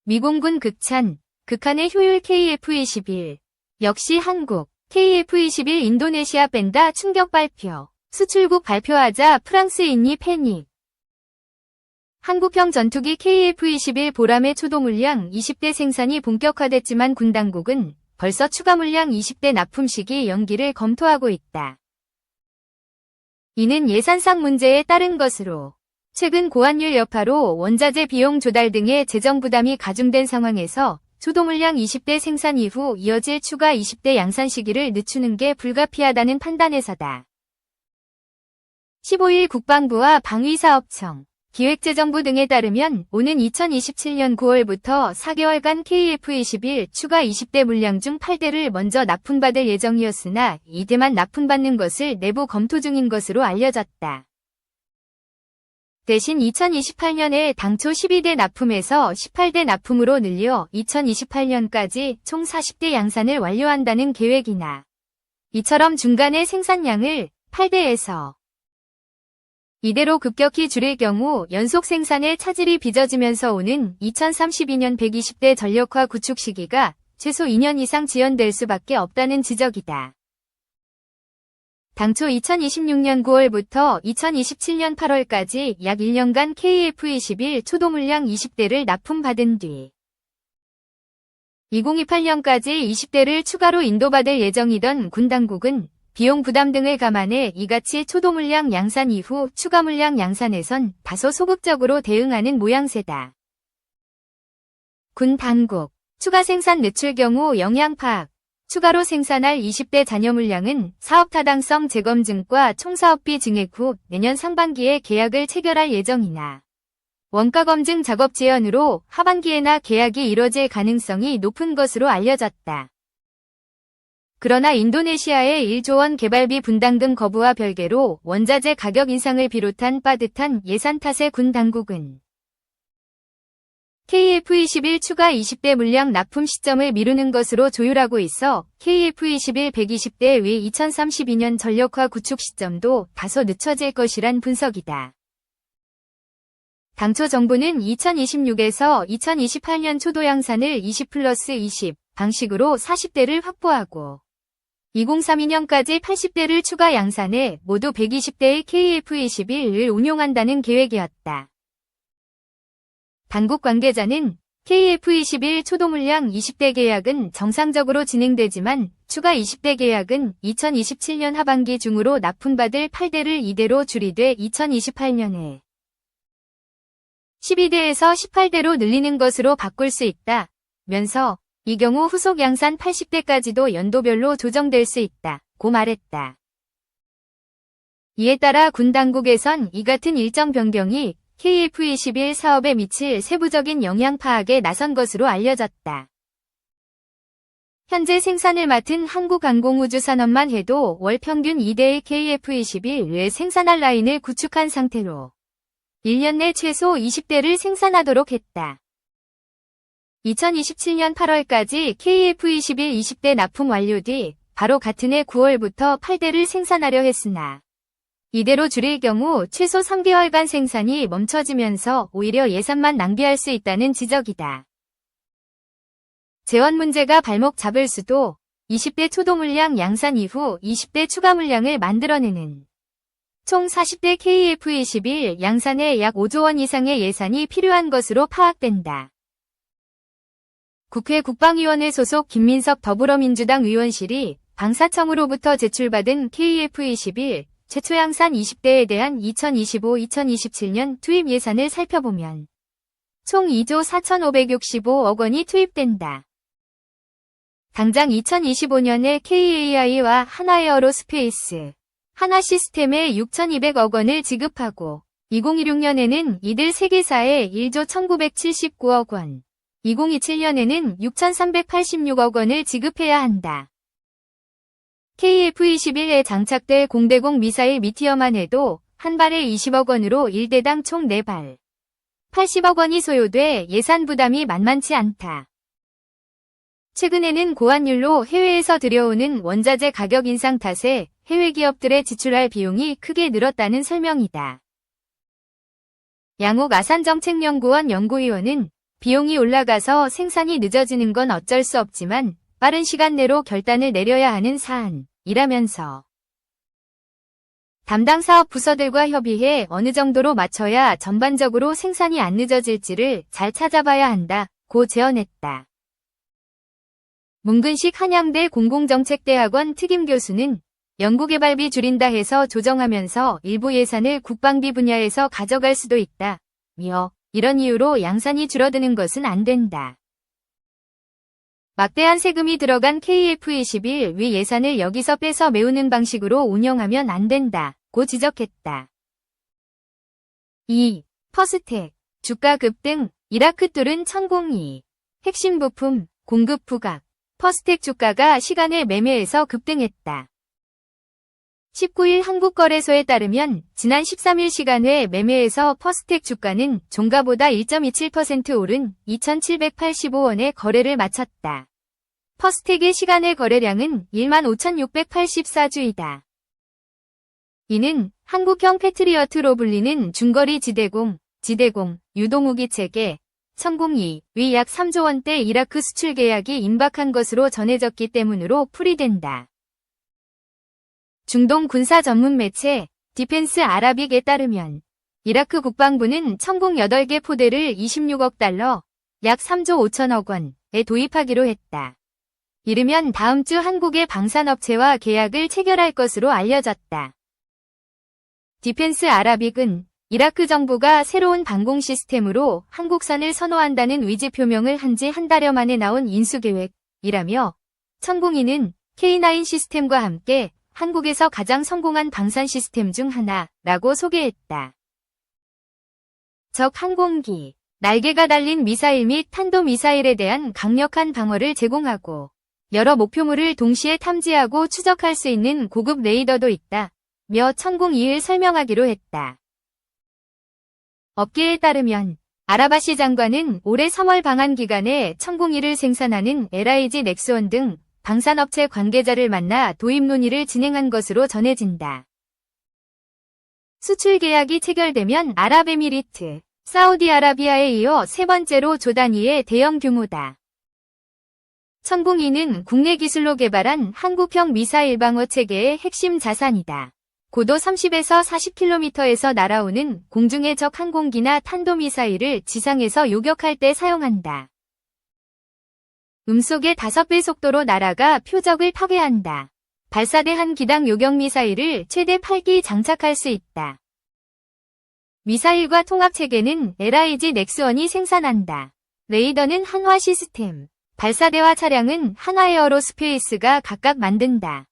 미공군 극찬, 극한의 효율 KF-21. 역시 한국, KF-21 인도네시아 뺀다 충격 발표. 수출국 발표하자 프랑스인이 패닉. 한국형 전투기 KF-21 보람의 초도 물량 20대 생산이 본격화됐지만 군 당국은 벌써 추가 물량 20대 납품 시기 연기를 검토하고 있다. 이는 예산상 문제에 따른 것으로 최근 고환율 여파로 원자재 비용 조달 등의 재정 부담이 가중된 상황에서 초도 물량 20대 생산 이후 이어질 추가 20대 양산 시기를 늦추는 게 불가피하다는 판단에서다. 15일 국방부와 방위사업청, 기획재정부 등에 따르면 오는 2027년 9월부터 4개월간 KF-21 추가 20대 물량 중 8대를 먼저 납품받을 예정이었으나 2대만 납품받는 것을 내부 검토 중인 것으로 알려졌다. 대신 2028년에 당초 12대 납품에서 18대 납품으로 늘려 2028년까지 총 40대 양산을 완료한다는 계획이나 이처럼 중간에 생산량을 8대에서 이대로 급격히 줄일 경우 연속 생산의 차질이 빚어지면서 오는 2032년 120대 전력화 구축 시기가 최소 2년 이상 지연될 수밖에 없다는 지적이다. 당초 2026년 9월부터 2027년 8월까지 약 1년간 KF-21 초도 물량 20대를 납품받은 뒤 2028년까지 20대를 추가로 인도받을 예정이던 군 당국은 비용 부담 등을 감안해 이같이 초도 물량 양산 이후 추가 물량 양산에선 다소 소극적으로 대응하는 모양새다. 군 당국, 추가 생산 늦출 경우 영향 파악, 추가로 생산할 20대 잔여 물량은 사업 타당성 재검증과 총사업비 증액 후 내년 상반기에 계약을 체결할 예정이나 원가 검증 작업 제한으로 하반기에나 계약이 이뤄질 가능성이 높은 것으로 알려졌다. 그러나 인도네시아의 1조 원 개발비 분담금 거부와 별개로 원자재 가격 인상을 비롯한 빠듯한 예산 탓에 군 당국은 KF-21 추가 20대 물량 납품 시점을 미루는 것으로 조율하고 있어 KF-21 120대 위 2032년 전력화 구축 시점도 다소 늦춰질 것이란 분석이다. 당초 정부는 2026에서 2028년 초도 양산을 20+20 방식으로 40대를 확보하고 2032년까지 80대를 추가 양산해 모두 120대의 KF-21을 운용한다는 계획이었다. 당국 관계자는 KF-21 초도 물량 20대 계약은 정상적으로 진행되지만 추가 20대 계약은 2027년 하반기 중으로 납품받을 8대를 이대로 줄이되 2028년에 12대에서 18대로 늘리는 것으로 바꿀 수 있다 면서 이 경우 후속 양산 80대까지도 연도별로 조정될 수 있다고 말했다. 이에 따라 군 당국에선 이 같은 일정 변경이 KF-21 사업에 미칠 세부적인 영향 파악에 나선 것으로 알려졌다. 현재 생산을 맡은 한국항공우주산업만 해도 월 평균 2대의 KF-21을 생산할 라인을 구축한 상태로 1년 내 최소 20대를 생산하도록 했다. 2027년 8월까지 KF-21 20대 납품 완료 뒤 바로 같은 해 9월부터 8대를 생산하려 했으나 이대로 줄일 경우 최소 3개월간 생산이 멈춰지면서 오히려 예산만 낭비할 수 있다는 지적이다. 재원 문제가 발목 잡을 수도 20대 초도 물량 양산 이후 20대 추가 물량을 만들어내는 총 40대 KF-21 양산에 약 5조 원 이상의 예산이 필요한 것으로 파악된다. 국회 국방위원회 소속 김민석 더불어민주당 의원실이 방사청으로부터 제출받은 KF-21 최초 양산 20대에 대한 2025-2027년 투입 예산을 살펴보면 총 2조 4,565억 원이 투입된다. 당장 2025년에 KAI와 하나에어로스페이스, 하나시스템에 6,200억 원을 지급하고 2026년에는 이들 3개사에 1조 1,979억 원, 2027년에는 6,386억 원을 지급해야 한다. KF-21에 장착될 공대공 미사일 미티어만 해도 한 발에 20억 원으로 1대당 총 4발, 80억 원이 소요돼 예산 부담이 만만치 않다. 최근에는 고환율로 해외에서 들여오는 원자재 가격 인상 탓에 해외 기업들의 지출할 비용이 크게 늘었다는 설명이다. 양옥 아산정책연구원 연구위원은 비용이 올라가서 생산이 늦어지는 건 어쩔 수 없지만 빠른 시간 내로 결단을 내려야 하는 사안이라면서 담당 사업 부서들과 협의해 어느 정도로 맞춰야 전반적으로 생산이 안 늦어질지를 잘 찾아봐야 한다고 제언했다. 문근식 한양대 공공정책대학원 특임교수는 연구개발비 줄인다 해서 조정하면서 일부 예산을 국방비 분야에서 가져갈 수도 있다며 이런 이유로 양산이 줄어드는 것은 안 된다. 막대한 세금이 들어간 KF-21 위 예산을 여기서 빼서 메우는 방식으로 운영하면 안 된다고 지적했다. 2. 퍼스텍, 주가 급등, 이라크 뚫은 천공이, 핵심 부품, 공급 부각, 퍼스텍 주가가 시간의 매매에서 급등했다. 19일 한국거래소에 따르면 지난 13일 시간외 매매에서 퍼스텍 주가는 종가보다 1.27% 오른 2,785원에 거래를 마쳤다. 퍼스텍의 시간외 거래량은 15,684주이다. 이는 한국형 패트리어트로 불리는 중거리 지대공, 유동무기 체계, 천공이 위 약 3조 원대 이라크 수출 계약이 임박한 것으로 전해졌기 때문으로 풀이된다. 중동 군사 전문 매체 디펜스 아라빅에 따르면 이라크 국방부는 천공 8개 포대를 26억 달러, 약 3조 5천억 원에 도입하기로 했다. 이르면 다음 주 한국의 방산업체와 계약을 체결할 것으로 알려졌다. 디펜스 아라빅은 이라크 정부가 새로운 방공 시스템으로 한국산을 선호한다는 의지 표명을 한 지 한 달여 만에 나온 인수계획이라며 천공이는 K9 시스템과 함께 한국에서 가장 성공한 방산 시스템 중 하나라고 소개했다. 적 항공기, 날개가 달린 미사일 및 탄도미사일에 대한 강력한 방어를 제공하고 여러 목표물을 동시에 탐지하고 추적할 수 있는 고급 레이더도 있다며 천공2를 설명하기로 했다. 업계에 따르면 아라바시 장관은 올해 3월 방한 기간에 천공2를 생산하는 LIG 넥스원 등 방산업체 관계자를 만나 도입 논의를 진행한 것으로 전해진다. 수출 계약이 체결되면 아랍에미리트, 사우디아라비아에 이어 세 번째로 조 단위의 대형 규모다. 천공이는 국내 기술로 개발한 한국형 미사일 방어 체계의 핵심 자산이다. 고도 30에서 40km에서 날아오는 공중의 적 항공기나 탄도미사일을 지상에서 요격할 때 사용한다. 음속의 5배 속도로 날아가 표적을 파괴한다. 발사대 한 기당 요격미사일을 최대 8기 장착할 수 있다. 미사일과 통합체계는 LIG 넥스원이 생산한다. 레이더는 한화 시스템, 발사대와 차량은 한화에어로스페이스가 각각 만든다.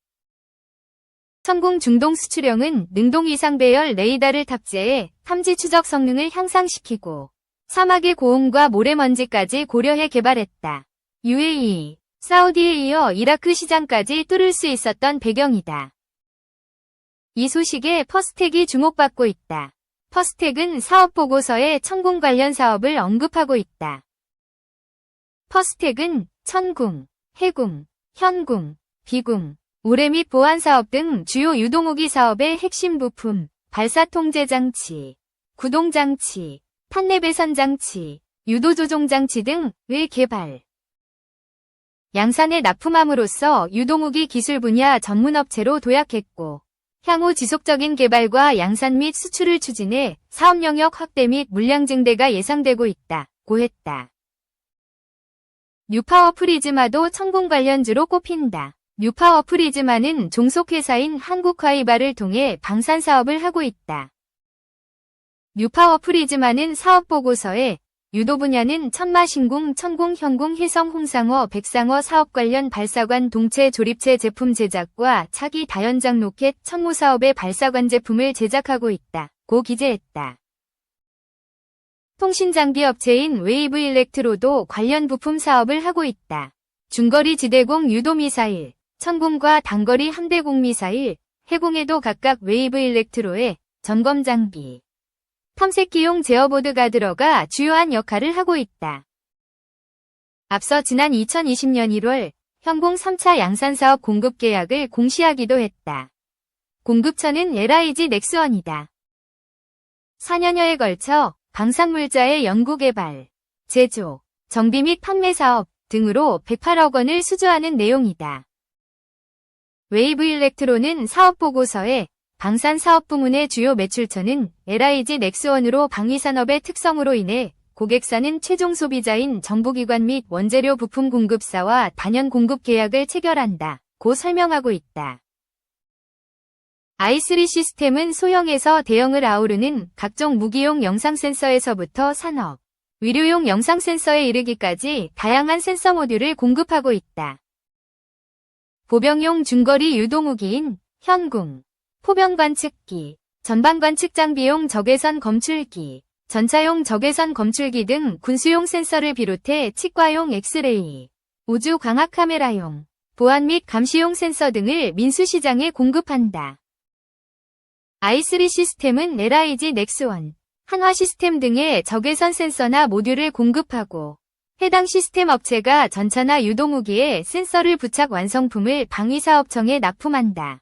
천공 중동 수출형은 능동 이상 배열 레이더를 탑재해 탐지 추적 성능을 향상시키고 사막의 고온과 모래먼지까지 고려해 개발했다. UAE, 사우디에 이어 이라크 시장까지 뚫을 수 있었던 배경이다. 이 소식에 퍼스텍이 주목받고 있다. 퍼스텍은 사업보고서에 천공 관련 사업을 언급하고 있다. 퍼스텍은 천궁, 해궁, 현궁, 비궁, 우레 및 보안 사업 등 주요 유동무기 사업의 핵심 부품, 발사 통제 장치, 구동 장치, 판내 배선 장치, 유도 조종 장치 등의 개발, 양산에 납품함으로써 유도무기 기술 분야 전문업체로 도약했고 향후 지속적인 개발과 양산 및 수출을 추진해 사업 영역 확대 및 물량 증대가 예상되고 있다고 했다. 뉴파워 프리즈마도 천공 관련주로 꼽힌다. 뉴파워 프리즈마는 종속회사인 한국화이바를 통해 방산 사업을 하고 있다. 뉴파워 프리즈마는 사업보고서에 유도 분야는 천마신궁, 천공, 현궁, 해성, 홍상어, 백상어 사업 관련 발사관 동체 조립체 제품 제작과 차기 다연장 로켓 천무 사업의 발사관 제품을 제작하고 있다고 기재했다. 통신장비 업체인 웨이브 일렉트로도 관련 부품 사업을 하고 있다. 중거리 지대공 유도미사일, 천공과 단거리 함대공 미사일, 해공에도 각각 웨이브 일렉트로의 점검 장비, 탐색기용 제어보드가 들어가 주요한 역할을 하고 있다. 앞서 지난 2020년 1월 현공 3차 양산사업 공급 계약을 공시하기도 했다. 공급처는 LIG 넥스원이다. 4년여에 걸쳐 방산물자의 연구개발, 제조, 정비 및 판매 사업 등으로 108억 원을 수주하는 내용이다. 웨이브 일렉트로는 사업보고서에 방산 사업 부문의 주요 매출처는 LIG 넥스원으로 방위산업의 특성으로 인해 고객사는 최종 소비자인 정부기관 및 원재료 부품 공급사와 단연 공급 계약을 체결한다. 고 설명하고 있다. i3 시스템은 소형에서 대형을 아우르는 각종 무기용 영상 센서에서부터 산업, 의료용 영상 센서에 이르기까지 다양한 센서 모듈을 공급하고 있다. 보병용 중거리 유도무기인 현궁, 포병 관측기, 전방 관측 장비용 적외선 검출기, 전차용 적외선 검출기 등 군수용 센서를 비롯해 치과용 엑스레이, 우주 광학 카메라용, 보안 및 감시용 센서 등을 민수시장에 공급한다. i3 시스템은 LIG 넥스원, 한화 시스템 등의 적외선 센서나 모듈을 공급하고 해당 시스템 업체가 전차나 유도무기에 센서를 부착 완성품을 방위사업청에 납품한다.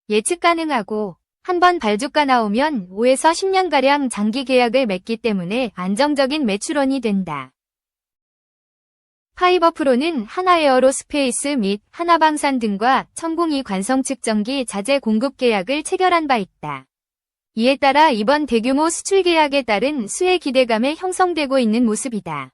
예측 가능하고 한번 발주가 나오면 5에서 10년가량 장기 계약을 맺기 때문에 안정적인 매출원이 된다. 파이버프로는 하나에어로스페이스 및 하나방산 등과 천공이 관성 측정기 자재 공급 계약을 체결한 바 있다. 이에 따라 이번 대규모 수출 계약에 따른 수혜 기대감에 형성되고 있는 모습이다.